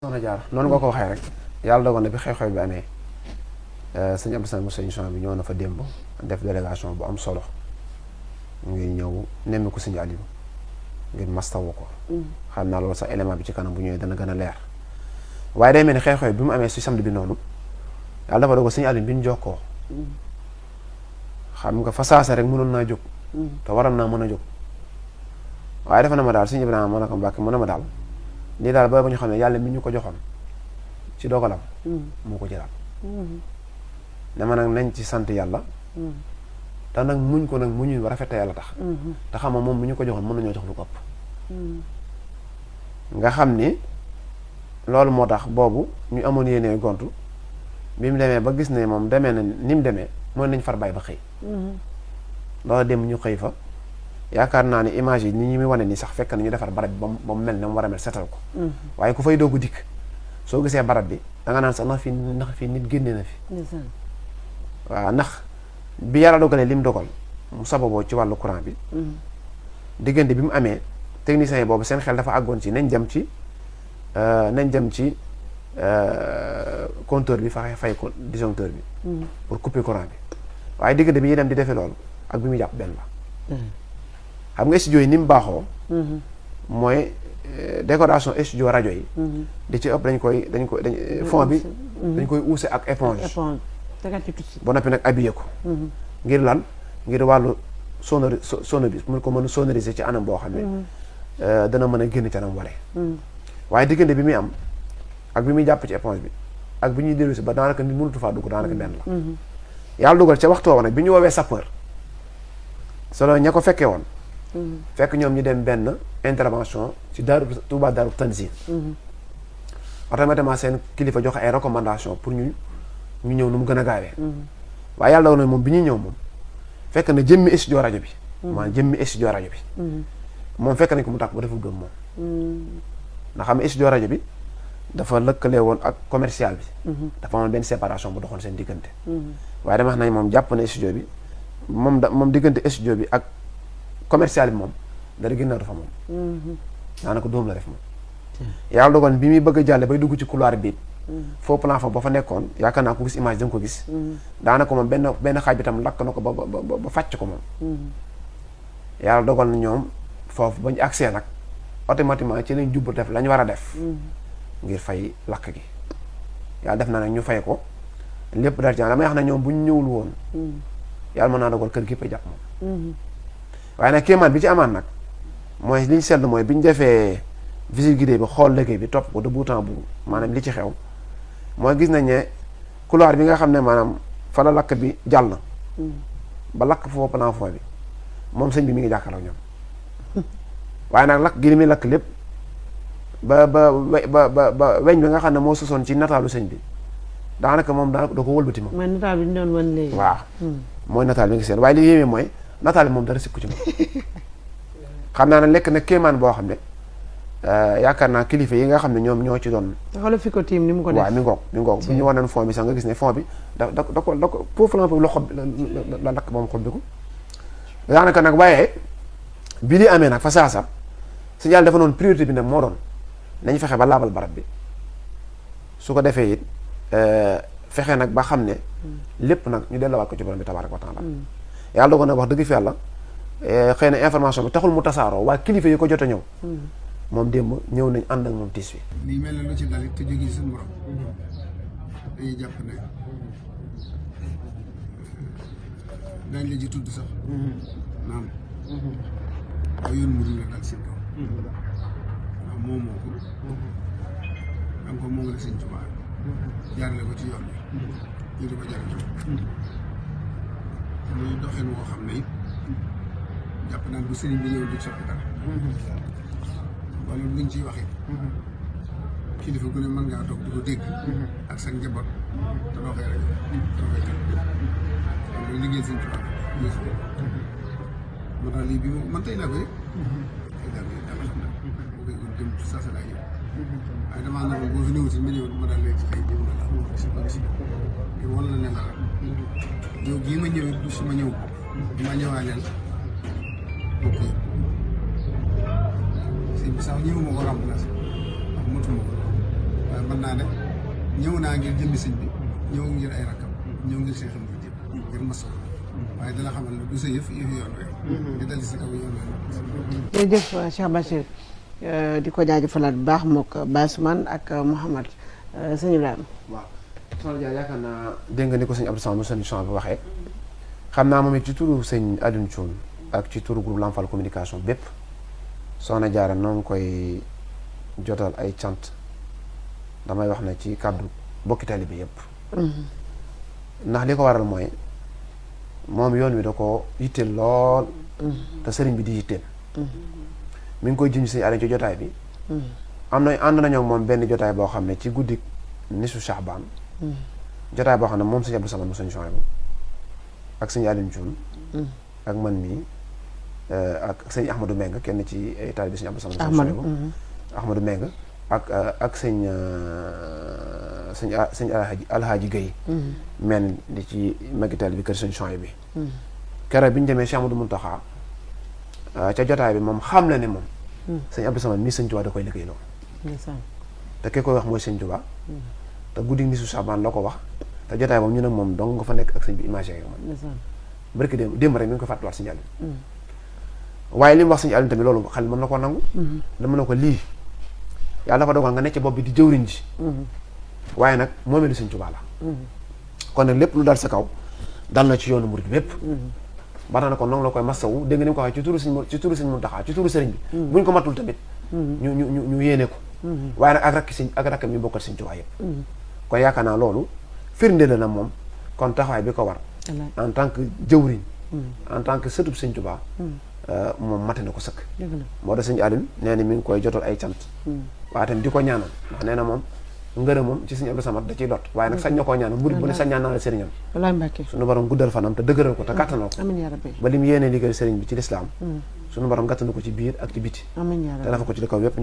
soxna jaar noonu nga ko waxee rek yàlla dogal na bi xew-xew bi amee sëñ Abdou Samad Moussa émission bi ñëw na fa démb def délégation bu am solo ngir ñëw nemmi ko sëñ Aliou ngir mastawu ko xam naa loolu sax élément bi ci kanam bu ñëwee dana gën a leer waaye day mel ni xew-xew bi mu amee si samedi bi noonu yàlla dafa dogal sëñ Aliou bi ñu jokkoo xam nga fa saasa rek mënoon naa jóg te waroon naa mën a jóg waaye dafa na ma daal sëñ Ibrahima mën na ko Mbàkke mën na ma daal lii daal ba ñu xam ne yàlla mi ñu ko joxoon ci dogalam moo ko jëlaat dama nag nañ ci sant yàlla te nag muñ ko nag muñu rafet yàlla tax te xam nga moom mi ñu ko joxoon mën nañoo jox lu ko ëpp nga xam ni loolu moo tax boobu ñu amoon yéenee gontu bi mu demee ba gis ne moom demee na ni mu demee mooy nañ far bàyyi ba xëy loolu dem ñu xëy fa yaakaar naa ni image yi ni ñu muy wane ni sax fekk na ñu defar barab bi ba mu mel ne mu war a mel setal ko waaye ku fay doogu dikk soo gisee barab bi da nga naan sax ndax fii nit génnee na fi waaw ndax bi yàlla dogalee li mu dogal mu sababoo ci wàllu courant bi diggante bi mu amee techniciens yi boobu seen xel dafa àggoon ci nañ dem ci compteur bi fay ko disjoncteur bi pour couper courant bi waaye diggante bi ñuy dem di defee loolu ak bi muy jàpp benn la xam nga studio yi ni mu baaxoo mooy décoration studio rajo yi di ci ëpp dañ koy fond bi dañ koy uuse ak éponge ba noppi nag habillé ko ngir lan ngir wàllu sono bi mun ko mën a sonoriser ci anam boo xam ne dana mën a génn ci anam waree waaye diggante bi muy am ak bi muy jàpp ci éponge bi ak bi ñuy dellu si ba daanaka nit mënutu faa dugg daanaka benn la yàlla dugal ca waxtu woowu nag bi ñu woowee sapeur solo ña ko fekkee woon fekk ñoom ñu dem benn intervention ci Touba Daaru Tanzil automatiquement seen kilifa joxe ay recommandation pour ñu ñëw nu mu gën a gaawee waaye yàlla dogal na moom bi ñuy ñëw moom fekk na jëmmi studio rajo bi maanaam jëmmi studio rajo bi moom fekk nañ ko mu tàkk ba deful gëm moom ndax xam ne studio rajo bi dafa lëkkale woon ak commercial bi dafa amoon benn séparation bu doxoon seen diggante waaye dama wax nañ moom jàpp na studio bi moom diggante studio bi ak commercial bi moom dara ginnaaw dafa moom daanaka dóom la def moom yàlla dogal bi muy bëgg a jàlle bay dugg ci couloir bi faux plafond ba fa nekkoon yaakaar naa ko gis image da nga ko gis daanaka moom benn xaaj bi tam lakk na ko ba fàcc ko moom yàlla dogal na ñoom foofu ba ñu accès nag automatiquement ci lañ jubbu def la ñu war a def ngir fay lakk gi yàlla def na nag ñu fay ko lépp dal ci damay wax ne ñoom bu ñu ñëwul woon yàlla mën naa dogal kër gi yëpp a jàpp moom waaye nag kéemaan bi ci amaan nag mooy li ñu seetlu mooy bi ñu defee visite guidée bi xool liggéey bi topp ko de bout en bout maanaam li ci xew mooy gis nañ ne couloir bi nga xam ne maanaam fa la lakk bi jàll na ba lakk foofu plafond bi moom sëñ bi mi ngi jàkkaarloo ñoom waaye nag lakk gi li muy lakk lépp ba weñ bi nga xam ne moo sosoon ci nataalu sëñ bi daanaka moom daanaka da ko wëlbati moom. mooy nataal bi ñu doon wan léegi. waaw mooy nataal bi nga seen waaye li yéeme mooy nataal bi moom dara sikku ci moom xam naa ne lekk na kéemaan boo xam ne yaakaar naa kilifa yi nga xam ne ñoom ñoo ci doon. xoolal fi ko tiim ni mu ko def. waaw mi ngoog bu ñu wan fond bi sax nga gis ne fond bi da ko foofu la la lakk moom xob bi ko daanaka nag waaye bi li amee nag fa saasa si yàlla dafa noonu priorité bi nag moo doon nañ fexe ba laabal barab bi su ko defee it fexe nag ba xam ne lépp nag ñu delluwaat ko ci borom bi tabaaraka wa taala yàlla dogal nag wax dëgg fi yàlla xëy na information bi taxul mu tasaaroo waaye kilifa yi ko jot a ñëw moom démb ñëw nañ ànd ak moom tiis wi lii mel na lu ci dalit te jógee suñu borom dañuy jàpp ne dañ la ji tudd sax naam waaye yoon mu dul la dal seen kaw ndax moom moo ko da nga ko moom la sëñ Tuubaa jaarale ko ci yoon bi ñu di ko jariñoo muy doxin woo xam ne it jàpp naan bu sëriñ bi ñëw du soppi dara wala luñ ciy waxee kilifa gu ne mën ngaa toog di ko dégg ak sa njaboot te doo koy rajo doo koy teg loolu liggéey sëñ Tuubaa moo tax lii bi man tey laa ko yëg tey daal dama xam ne moo koy dem ci saa sa laa yëg waaye damaa ne boo fi ñëwati ma ñëw ma daal léegi ci xëy bi ma daal si ba si te wan la ne la ñëw gii ma ñëwee du suma ñëw ma ñëwaaleel bokk yëpp sëñ bi sax ñëwuma ko remplacé ndax motuma ko waaye mën naa ne ñëw naa ngir jëmmi sëñ bi ñëw ngir ay rakkam ñëw ngir Cheikh Ibrahima Diop ngir masawu waaye dala xamal ne du sa yëf yoon rek di dal si kaw yoon rek. jërëjëf Cheikh Bachir di ko jaajëfalaat bu baax mook Bassoumane ak Mouhamad sëñ Ibrahima. waaw soxna Dia yaakaar naa dégg nga ni ko sëñ Abdou Samad sëñ Champ bi waxee xam naa moom it ci turu sëñ Alioune Thioune ak ci turu groupe Lamfal communication bépp soxna Diarra noo ngi koy jotal ay cant damay wax ne ci kàddu bokki taalibe bi yëpp. ndax li ko waral mooy moom yoon wi da ko yitteel lool. te sëriñ bi di yitteel. mi ngi koy junj sëñ Alioune ci jotaay bi. am na ànd nañoo moom benn jotaay boo xam ne ci guddi nisu Shahbaan jotaay boo xam ne moom sëñ Abdou Samad mu sëñ Chouaïbou ak sëñ Alioune Thioune ak man mii ak sëñ Ahmadou Meng kenn ci ay taalibe bi sëñ Abdou Samad mu sëñ Chouaïbou Ahmadou Meng ak sëñ Alhaaji Gueye men di ci magitaal bi kër sëñ Chouaïbou bi keroog bi ñu demee Cheikh Amadou Mountakha ca jotaay bi moom xam na ne moom sëñ Abdou Samad mii sëñ Tuubaa da koy liggéeyloo te ki koy wax mooy sëñ Tuubaa te guddi nisu Saabaan la ko wax te jotaay moom ñu nag moom dong nga fa nekk ak sëñ bi imagé yi man barki démb rek mi ngi ko fàttaliwaat sëñ Aliou waaye li mu wax sëñ Aliou tamit loolu xel mën na koo nangu dama ne ko lii yàlla dafa dogal nga nekk ci bopp bi di jëwriñ ji waaye nag moomeelu sëñ Tuubaa la kon nag lépp lu dal sa kaw dal na ci yoonu murid bépp ba tax na kon noonu la koy masawu dégg nga ni mu ko waxee ci turu sëñ Muntaxa ci turu sëriñ bi buñ ko matul tamit ñu yéene ko waaye nag ak rakk mi bokkal sëñ Tuubaa yëpp kon yaakaar naa loolu firnde la na moom kon taxawaay bi ko war en tant que jëwriñ en tant que sëtub sëñ Tuubaa moom mate na ko sëkk moo tax sëñ Aliou nee na mi ngi koy jotal ay cant waaye tamit di ko ñaanal ndax nee na moom ngërëm moom ci sëñ Abdou Samad da ciy lot waaye nag sañ na koo ñaanal murid bu ne sañ ñaan naa la sëriñam suñu borom guddal fanam te dëgëral ko te kàttanal ko ba li mu yéenee liggéey sëriñ bi ci lislaam suñu borom gàttandu ko ci biir ak ci biti te dafa ko ci li kaw yépp